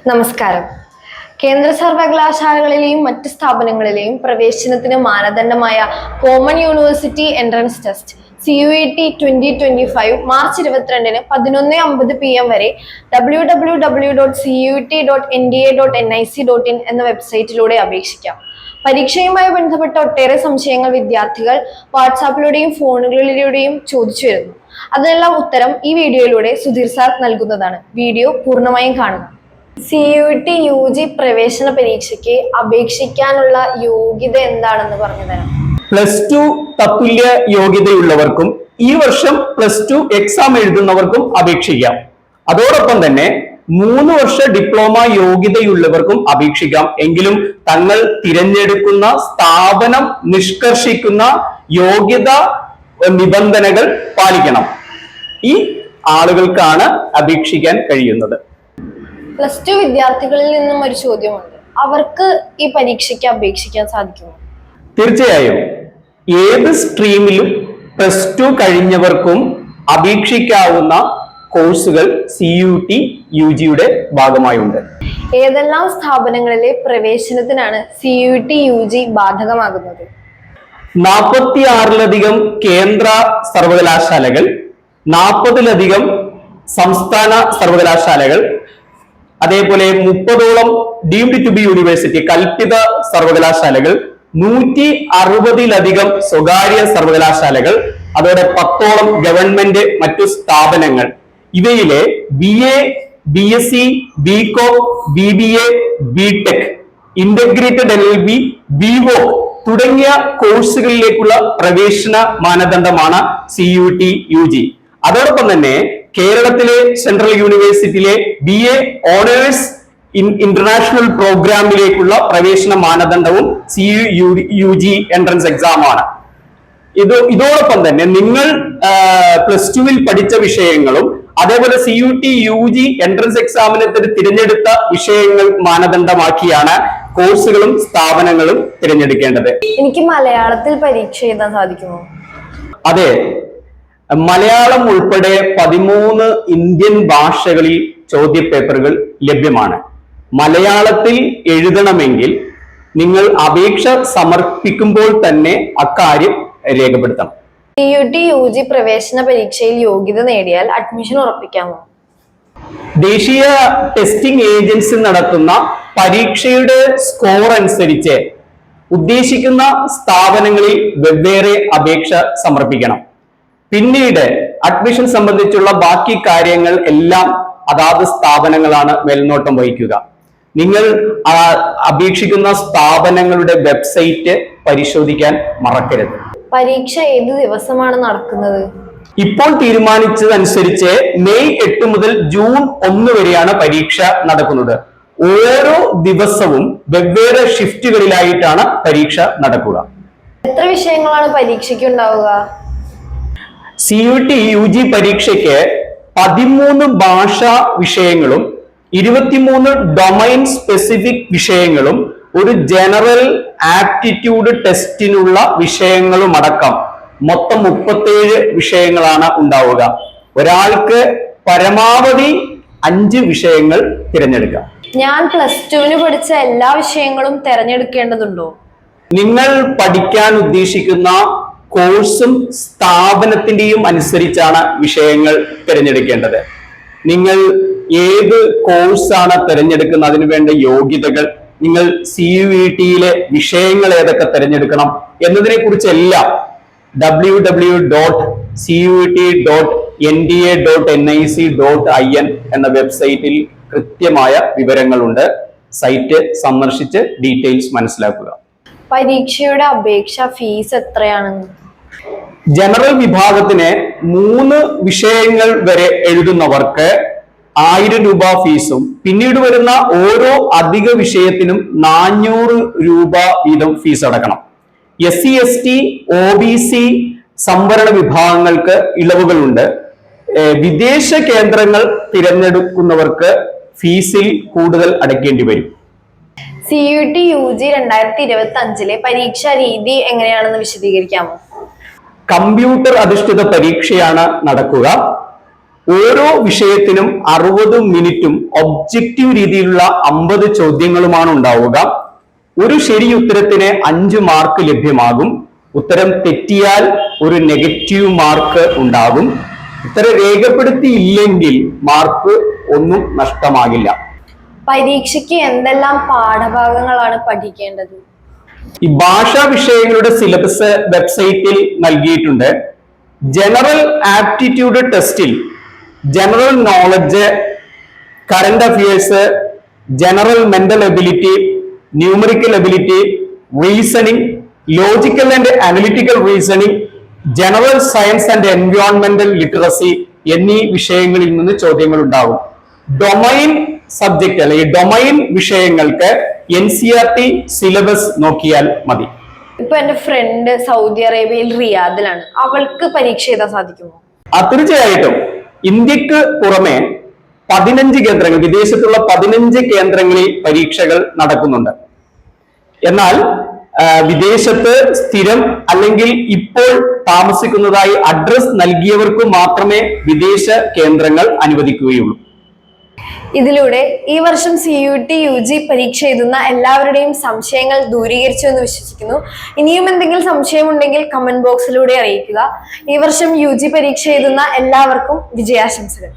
നമസ്കാരം. കേന്ദ്ര സർവകലാശാലകളിലെയും മറ്റ് സ്ഥാപനങ്ങളിലെയും പ്രവേശനത്തിന് മാനദണ്ഡമായ common university entrance test CUET 2025 March 22-ന് 11:50 PM വരെ www.cet.nda.nic.in എന്ന വെബ്സൈറ്റിലൂടെ അപേക്ഷിക്കാം. പരീക്ഷയുമായി ബന്ധപ്പെട്ട ഒട്ടേറെ സംശയങ്ങൾ വിദ്യാർത്ഥികൾ വാട്സാപ്പിലൂടെയും ഫോണുകളിലൂടെയും ചോദിച്ചു വരുന്നു. അതിനെല്ലാം ഉത്തരം ഈ വീഡിയോയിലൂടെ സുധീർ സാർ നൽകുന്നതാണ്. വീഡിയോ പൂർണ്ണമായും കാണുക. CUET UG പ്രവേശന പരീക്ഷയ്ക്ക് അപേക്ഷിക്കാനുള്ള യോഗ്യത എന്താണെന്ന് പറഞ്ഞു തരാം. +2 തത്തുല്യ യോഗ്യതയുള്ളവർക്കും ഈ വർഷം +2 എക്സാം എഴുതുന്നവർക്കും അപേക്ഷിക്കാം. അതോടൊപ്പം തന്നെ 3 വർഷ ഡിപ്ലോമ യോഗ്യതയുള്ളവർക്കും അപേക്ഷിക്കാം. എങ്കിലും തങ്ങൾ തിരഞ്ഞെടുക്കുന്ന സ്ഥാപനം നിഷ്കർഷിക്കുന്ന യോഗ്യത നിബന്ധനകൾ പാലിക്കണം. ഈ ആളുകൾക്കാണ് അപേക്ഷിക്കാൻ കഴിയുന്നത്. +2 വിദ്യാർത്ഥികളിൽ നിന്നും ഒരു ചോദ്യമുണ്ട്. അവർക്ക് ഈ പരീക്ഷയ്ക്ക് അപേക്ഷിക്കാൻ സാധിക്കുമോ? തീർച്ചയായും ഏത് സ്ട്രീമിലും +2 കഴിഞ്ഞവർക്കും അപേക്ഷിക്കാവുന്ന കോഴ്സുകൾ CUET UGയുടെ ഭാഗമായുണ്ട്. ഏതെല്ലാം സ്ഥാപനങ്ങളിലെ പ്രവേശനത്തിനാണ് CUET UG ബാധകമാകുന്നത്? 46-ലധികം കേന്ദ്ര സർവകലാശാലകൾ, 40-ലധികം സംസ്ഥാന സർവകലാശാലകൾ, അതേപോലെ 30ഓളം ഡീംഡ് ടു ബി യൂണിവേഴ്സിറ്റി കൽപ്പിത സർവകലാശാലകൾ, 160-ലധികം സ്വകാര്യ സർവകലാശാലകൾ, അതോടെ 10ഓളം ഗവൺമെന്റ് മറ്റു സ്ഥാപനങ്ങൾ. ഇവയിലെ BA, BSc, BCom, BBA, BTech, integrated LLB, BVOC തുടങ്ങിയ കോഴ്സുകളിലേക്കുള്ള പ്രവേശന മാനദണ്ഡമാണ് CUET UG. അതോടൊപ്പം തന്നെ കേരളത്തിലെ സെൻട്രൽ യൂണിവേഴ്സിറ്റിയിലെ BA ഓണേഴ്സ് ഇന്റർനാഷണൽ പ്രോഗ്രാമിലേക്കുള്ള പ്രവേശന മാനദണ്ഡവും CUET എൻട്രൻസ് എക്സാം ആണ്. ഇതോടൊപ്പം തന്നെ നിങ്ങൾ +2-ൽ പഠിച്ച വിഷയങ്ങളും അതേപോലെ CUET UG എൻട്രൻസ് എക്സാമിന് തിരഞ്ഞെടുത്ത വിഷയങ്ങൾ മാനദണ്ഡമാക്കിയാണ് കോഴ്സുകളും സ്ഥാപനങ്ങളും തിരഞ്ഞെടുക്കേണ്ടത്. എനിക്ക് മലയാളത്തിൽ പരീക്ഷ എഴുതാൻ സാധിക്കുമോ? അതെ, മലയാളം ഉൾപ്പെടെ 13 ഇന്ത്യൻ ഭാഷകളിൽ ചോദ്യപേപ്പറുകൾ ലഭ്യമാണ്. മലയാളത്തിൽ എഴുതണമെങ്കിൽ നിങ്ങൾ അപേക്ഷ സമർപ്പിക്കുമ്പോൾ തന്നെ അക്കാര്യം രേഖപ്പെടുത്തണം. CUET UG പ്രവേശന പരീക്ഷയിൽ യോഗ്യത നേടിയാൽ അഡ്മിഷൻ ഉറപ്പിക്കാമോ? ദേശീയ ടെസ്റ്റിംഗ് ഏജൻസി നടത്തുന്ന പരീക്ഷയുടെ സ്കോർ അനുസരിച്ച് ഉദ്ദേശിക്കുന്ന സ്ഥാപനങ്ങളിൽ വെവ്വേറെ അപേക്ഷ സമർപ്പിക്കണം. പിന്നീട് അഡ്മിഷൻ സംബന്ധിച്ചുള്ള ബാക്കി കാര്യങ്ങൾ എല്ലാം അതാത് സ്ഥാപനങ്ങളാണ് മേൽനോട്ടം വഹിക്കുക. നിങ്ങൾ അപേക്ഷിക്കുന്ന സ്ഥാപനങ്ങളുടെ വെബ്സൈറ്റ് പരിശോധിക്കാൻ മറക്കരുത്. പരീക്ഷ ഏത് ദിവസമാണ് നടക്കുന്നത്? ഇപ്പോൾ തീരുമാനിച്ചതനുസരിച്ച് മെയ് 8 മുതൽ ജൂൺ 1 വരെയാണ് പരീക്ഷ നടക്കുന്നത്. ഓരോ ദിവസവും വെവ്വേറെ ഷിഫ്റ്റുകളിലായിട്ടാണ് പരീക്ഷ നടക്കുക. എത്ര വിഷയങ്ങളാണ് പരീക്ഷയ്ക്ക് ഉണ്ടാവുക? CUET UG പരീക്ഷയ്ക്ക് 13 ഭാഷാ വിഷയങ്ങളും 23 ഡൊമൈൻ സ്പെസിഫിക് വിഷയങ്ങളും ഒരു ജനറൽ ആപ്റ്റിറ്റ്യൂഡ് ടെസ്റ്റിനുള്ള വിഷയങ്ങളും അടക്കം മൊത്തം 37 വിഷയങ്ങളാണ് ഉണ്ടാവുക. ഒരാൾക്ക് പരമാവധി 5 വിഷയങ്ങൾ തിരഞ്ഞെടുക്കാം. ഞാൻ +2-ന് പഠിച്ച എല്ലാ വിഷയങ്ങളും തിരഞ്ഞെടുക്കേണ്ടതുണ്ടോ? നിങ്ങൾ പഠിക്കാൻ ഉദ്ദേശിക്കുന്ന കോഴ്സും സ്ഥാപനത്തിന്റെയും അനുസരിച്ചാണ് വിഷയങ്ങൾ തിരഞ്ഞെടുക്കേണ്ടത്. നിങ്ങൾ ഏത് കോഴ്സാണ് തിരഞ്ഞെടുക്കുന്നത്, അതിനു വേണ്ട യോഗ്യതകൾ, നിങ്ങൾ CUET-ലെ വിഷയങ്ങൾ ഏതൊക്കെ തിരഞ്ഞെടുക്കണം എന്നതിനെ കുറിച്ചെല്ലാം www.cet.nda.nic.in എന്ന വെബ്സൈറ്റിൽ കൃത്യമായ വിവരങ്ങളുണ്ട്. സൈറ്റ് സന്ദർശിച്ച് ഡീറ്റെയിൽസ് മനസ്സിലാക്കുക. പരീക്ഷയുടെ അപേക്ഷ ഫീസ് എത്രയാണെന്ന്? ജനറൽ വിഭാഗത്തിന് 3 വിഷയങ്ങൾ വരെ എഴുതുന്നവർക്ക് 1000 രൂപ ഫീസും പിന്നീട് വരുന്ന ഓരോ അധിക വിഷയത്തിനും 400 രൂപ വീതം ഫീസ് അടക്കണം. SC ST OBC സംവരണ വിഭാഗങ്ങൾക്ക് ഇളവുകളുണ്ട്. വിദേശ കേന്ദ്രങ്ങൾ തിരഞ്ഞെടുക്കുന്നവർക്ക് ഫീസിൽ കൂടുതൽ അടയ്ക്കേണ്ടി വരും. CUET UG 2025-ലെ പരീക്ഷാ രീതി എങ്ങനെയാണെന്ന് വിശദീകരിക്കാമോ? കമ്പ്യൂട്ടർ അധിഷ്ഠിത പരീക്ഷയാണ് നടക്കുക. ഓരോ വിഷയത്തിനും 60 മിനിറ്റും ഒബ്ജക്റ്റീവ് രീതിയിലുള്ള 50 ചോദ്യങ്ങളുമാണ് ഉണ്ടാവുക. ഒരു ശരി ഉത്തരത്തിന് 5 മാർക്ക് ലഭ്യമാകും. ഉത്തരം തെറ്റിയാൽ ഒരു നെഗറ്റീവ് മാർക്ക് ഉണ്ടാകും. ഉത്തരം രേഖപ്പെടുത്തിയില്ലെങ്കിൽ മാർക്ക് ഒന്നും നഷ്ടമാകില്ല. പരീക്ഷയ്ക്ക് എന്തെല്ലാം പാഠഭാഗങ്ങളാണ് പഠിക്കേണ്ടത്? ഈ ഭാഷാ വിഷയങ്ങളുടെ സിലബസ് വെബ്സൈറ്റിൽ നൽകിയിട്ടുണ്ട്. ജനറൽ ആപ്റ്റിറ്റ്യൂഡ് ടെസ്റ്റിൽ general knowledge, current affairs, general mental ability, numerical ability, reasoning, logical and analytical reasoning, general science and എൻവയോൺമെന്റൽ ലിറ്ററസി എന്നീ വിഷയങ്ങളിൽ നിന്ന് ചോദ്യങ്ങൾ ഉണ്ടാകും. ഡൊമൈൻ സബ്ജക്ട് അല്ലെങ്കിൽ ഡൊമൈൻ വിഷയങ്ങൾക്ക് NCERT സിലബസ് നോക്കിയാൽ മതി. ഇപ്പൊ എന്റെ ഫ്രണ്ട് സൗദി അറേബ്യയിൽ റിയാദിലാണ്, അവൾക്ക് പരീക്ഷ എഴുതാൻ സാധിക്കുമോ? തീർച്ചയായിട്ടും. ഇന്ത്യക്ക് പുറമെ 15 കേന്ദ്രങ്ങൾ, വിദേശത്തുള്ള 15 കേന്ദ്രങ്ങളിൽ പരീക്ഷകൾ നടക്കുന്നുണ്ട്. എന്നാൽ വിദേശത്ത് സ്ഥിരം അല്ലെങ്കിൽ ഇപ്പോൾ താമസിക്കുന്നതായി അഡ്രസ് നൽകിയവർക്ക് മാത്രമേ വിദേശ കേന്ദ്രങ്ങൾ അനുവദിക്കുകയുള്ളൂ. ഇതിലൂടെ ഈ വർഷം CUT UG പരീക്ഷ എഴുതുന്ന എല്ലാവരുടെയും സംശയങ്ങൾ ദൂരീകരിച്ചു എന്ന് വിശ്വസിക്കുന്നു. ഇനിയും എന്തെങ്കിലും സംശയമുണ്ടെങ്കിൽ കമന്റ് ബോക്സിലൂടെ അറിയിക്കുക. ഈ വർഷം UG പരീക്ഷ എഴുതുന്ന എല്ലാവർക്കും വിജയാശംസകൾ.